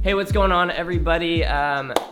Hey, what's going on, everybody?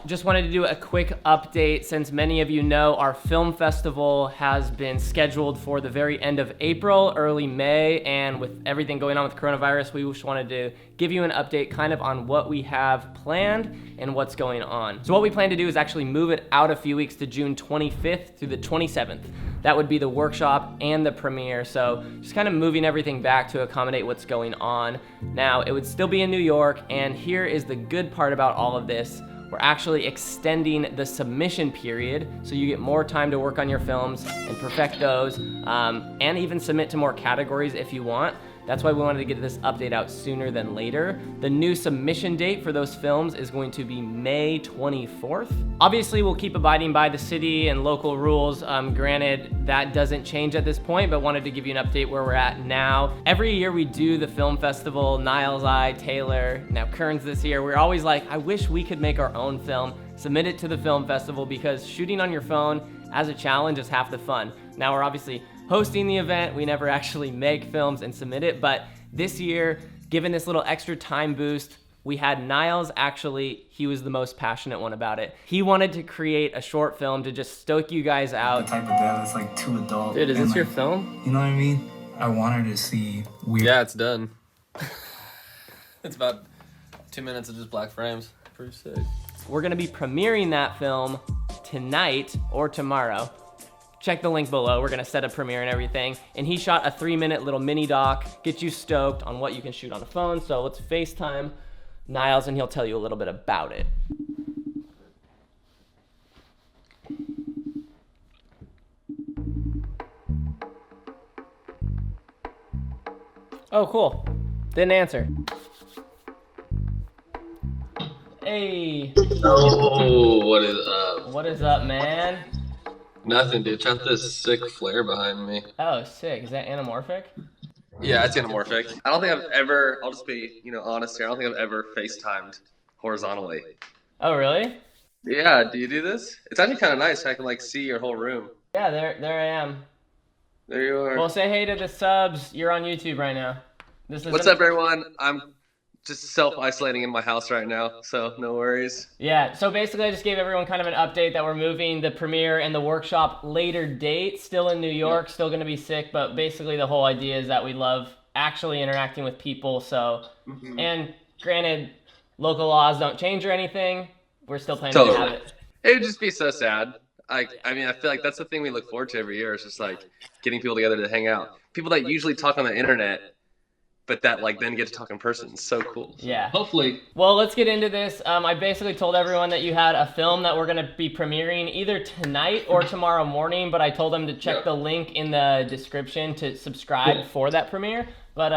Just wanted to do a quick update. Since many of you know, our film festival has been scheduled for the very end of April, early May, and with everything going on with coronavirus, we just wanted to give you an update kind of on what we have planned and what's going on. So what we plan to do is actually move it out a few weeks to June 25th through the 27th. That would be the workshop and the premiere, so just kind of moving everything back to accommodate what's going on. Now, it would still be in New York, and here is the good part about all of this. We're actually extending the submission period, so you get more time to work on your films and perfect those, and even submit to more categories if you want. That's why we wanted to get this update out sooner than later. The new submission date for those films is going to be May 24th. Obviously, we'll keep abiding by the city and local rules. Granted, that doesn't change at this point, but wanted to give you an update where we're at now. Every year we do the film festival, Niles, I, Taylor, now Kearns this year. We're always like, I wish we could make our own film, submit it to the film festival, because shooting on your phone as a challenge is half the fun. Now we're obviously hosting the event, we never actually make films and submit it, but this year, given this little extra time boost, we had Niles he was the most passionate one about it. He wanted to create a short film to just stoke you guys out. The type of dad that's like too adult. Dude, is this your film? You know what I mean? I want her to see weird. Yeah, it's done. It's about 2 minutes of just black frames. Pretty sick. We're gonna be premiering that film tonight or tomorrow. Check the link below. We're gonna set a premiere and everything. And he shot a 3-minute little mini doc, get you stoked on what you can shoot on a phone. So let's FaceTime Niles and he'll tell you a little bit about it. Oh, cool. Didn't answer. Hey. Oh, what is up? What is up, man? Nothing, dude. Check this sick flare behind me. Oh, sick. Is that anamorphic? Yeah, it's anamorphic. I don't think I've ever, I'll just be, honest here, I don't think I've ever FaceTimed horizontally. Oh, really? Yeah, do you do this? It's actually kind of nice. I can, see your whole room. Yeah, there I am. There you are. Well, say hey to the subs. You're on YouTube right now. What's up, everyone? I'm just self-isolating in my house right now, so no worries. Yeah, so basically I just gave everyone kind of an update that we're moving the premiere and the workshop later date, still in New York, still going to be sick, but basically the whole idea is that we love actually interacting with people, so, and granted, local laws don't change or anything, we're still planning to have it. It would just be so sad. I feel like that's the thing we look forward to every year, is just getting people together to hang out. People that usually talk on the internet, but that then get to talk in person. It's so cool. Yeah. Hopefully. Well, let's get into this. I basically told everyone that you had a film that we're going to be premiering either tonight or tomorrow morning, but I told them to check the link in the description to subscribe for that premiere. But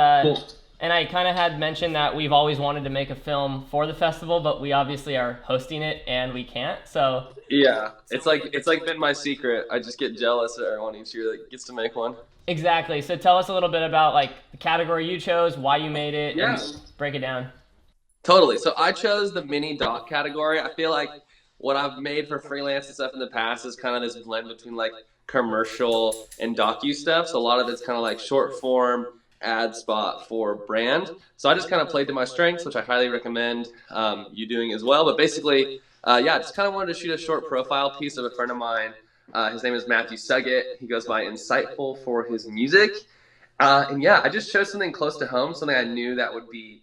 and I kind of had mentioned that we've always wanted to make a film for the festival, but we obviously are hosting it and we can't. So yeah, it's been my secret. I just get jealous of everyone each year that gets to make one. Exactly. So tell us a little bit about the category you chose, why you made it, and break it down. Totally. So I chose the mini doc category. I feel like what I've made for freelance and stuff in the past is kind of this blend between commercial and docu stuff. So a lot of it's kind of short form ad spot for brand. So I just kind of played to my strengths, which I highly recommend you doing as well. But basically, I just kind of wanted to shoot a short profile piece of a friend of mine. His name is Matthew Suggett. He goes by Insightful for his music. I just chose something close to home, something I knew that would be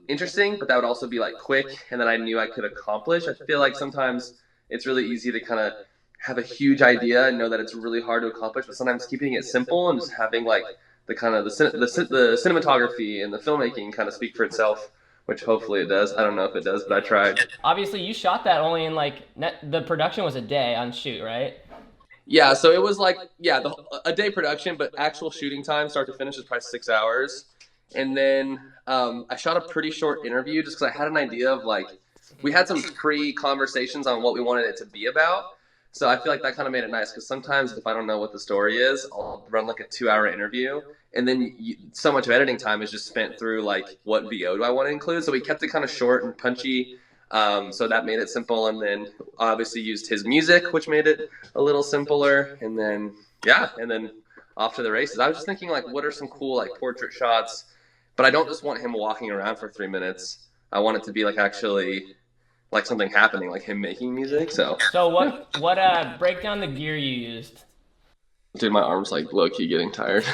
interesting, but that would also be quick and that I knew I could accomplish. I feel like sometimes it's really easy to kind of have a huge idea and know that it's really hard to accomplish, but sometimes keeping it simple and just having the kind of the cinematography and the filmmaking kind of speak for itself, which hopefully it does. I don't know if it does, but I tried. Obviously, you shot that only in the production was a day on shoot, right? Yeah, so it was a day production, but actual shooting time, start to finish, is probably 6 hours. And then I shot a pretty short interview just because I had an idea of we had some pre-conversations on what we wanted it to be about. So I feel like that kind of made it nice because sometimes if I don't know what the story is, I'll run a 2-hour interview. And then so much of editing time is just spent through what VO do I want to include. So we kept it kind of short and punchy. So that made it simple. And then obviously used his music, which made it a little simpler. And then, off to the races. I was just thinking what are some cool portrait shots, but I don't just want him walking around for 3 minutes. I want it to be like actually like something happening, like him making music. So, what break down the gear you used. dude, my arm's like low key getting tired.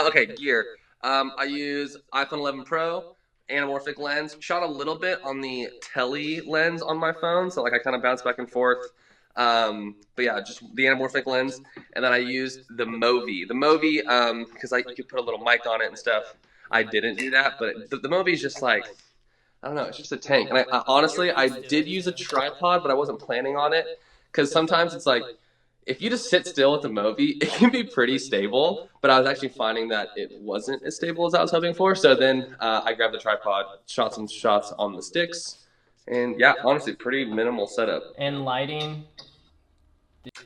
Okay, gear. I use iPhone 11 Pro, anamorphic lens. Shot a little bit on the tele lens on my phone, so like I kind of bounce back and forth. But yeah, just the anamorphic lens, and then I used the Movi. The Movi, because you could put a little mic on it and stuff. I didn't do that, but the Movi is just like, I don't know, it's just a tank. And I honestly, I did use a tripod, but I wasn't planning on it, because sometimes it's like, if you just sit still with the Movi, it can be pretty stable, but I was actually finding that it wasn't as stable as I was hoping for. So then I grabbed the tripod, shot some shots on the sticks, and yeah, honestly, pretty minimal setup. And lighting?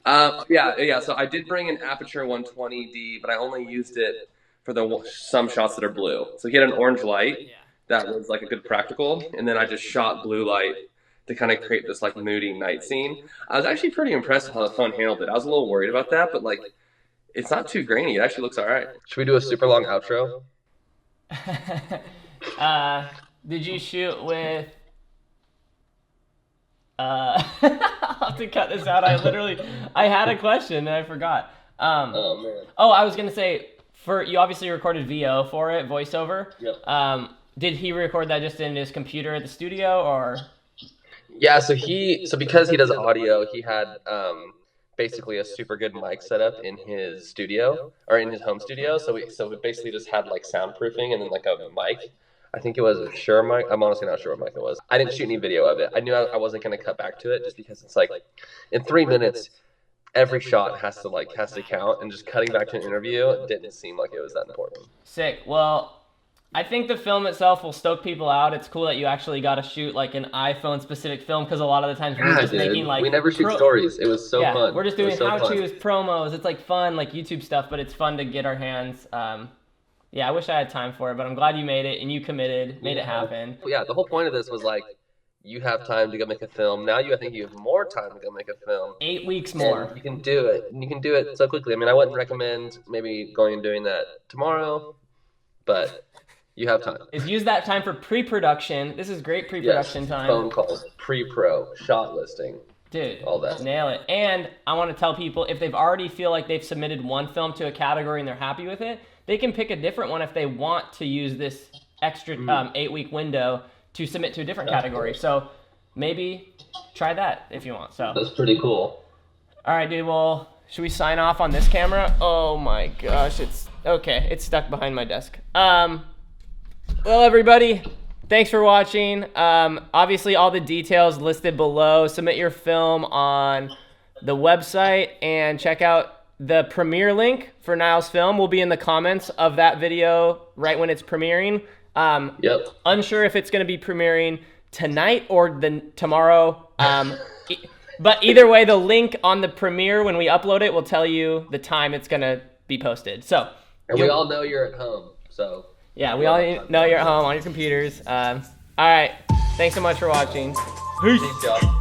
Yeah. So I did bring an Aperture 120D, but I only used it for some shots that are blue. So he had an orange light that was like a good practical, and then I just shot blue light to kind of create this like moody night scene. I was actually pretty impressed with how the phone handled it. I was a little worried about that, but like it's not too grainy. It actually looks all right. Should we do a super long outro? Did you shoot with I'll have to cut this out. I had a question and I forgot. Oh man. Oh, I was gonna say, you obviously recorded VO for it, voiceover. Yep. Did he record that just in his computer at the studio, or? Yeah, so because he does audio, he had basically a super good mic setup in his studio, or in his home studio. So we basically just had like soundproofing and then like a mic. I think it was a Shure mic. I'm honestly not sure what mic it was. I didn't shoot any video of it. I knew I wasn't going to cut back to it just because it's like in 3 minutes, every shot has to count, and just cutting back to an interview didn't seem like it was that important. Sick. Well, I think the film itself will stoke people out. It's cool that you actually got to shoot like an iPhone specific film, because a lot of the times we're just making like... We never shoot stories. It was so fun. We're just doing how-tos, promos. It's like fun, like YouTube stuff, but it's fun to get our hands... Yeah, I wish I had time for it, but I'm glad you made it and you committed, made it happen. Yeah, the whole point of this was like, you have time to go make a film. Now I think you have more time to go make a film. 8 weeks more. And you can do it. And you can do it so quickly. I mean, I wouldn't recommend maybe going and doing that tomorrow, but you have time. Use that time for pre-production. This is great pre-production time. Phone calls, pre-pro, shot listing. Dude, all that. Nail it. And I want to tell people, if they've already feel like they've submitted one film to a category and they're happy with it, they can pick a different one if they want to use this extra 8-week window to submit to a different category. So maybe try that if you want. So that's pretty cool. All right, dude. Well, should we sign off on this camera? Oh my gosh, it's stuck behind my desk. Well, everybody, thanks for watching. Obviously, all the details listed below. Submit your film on the website and check out the premiere link for Niall's film will be in the comments of that video right when it's premiering. Unsure if it's going to be premiering tonight or tomorrow. But either way, the link on the premiere when we upload it will tell you the time it's going to be posted. So, and we all know you're at home. So yeah, we all know you're at home on your computers. All right. Thanks so much for watching. Peace, y'all.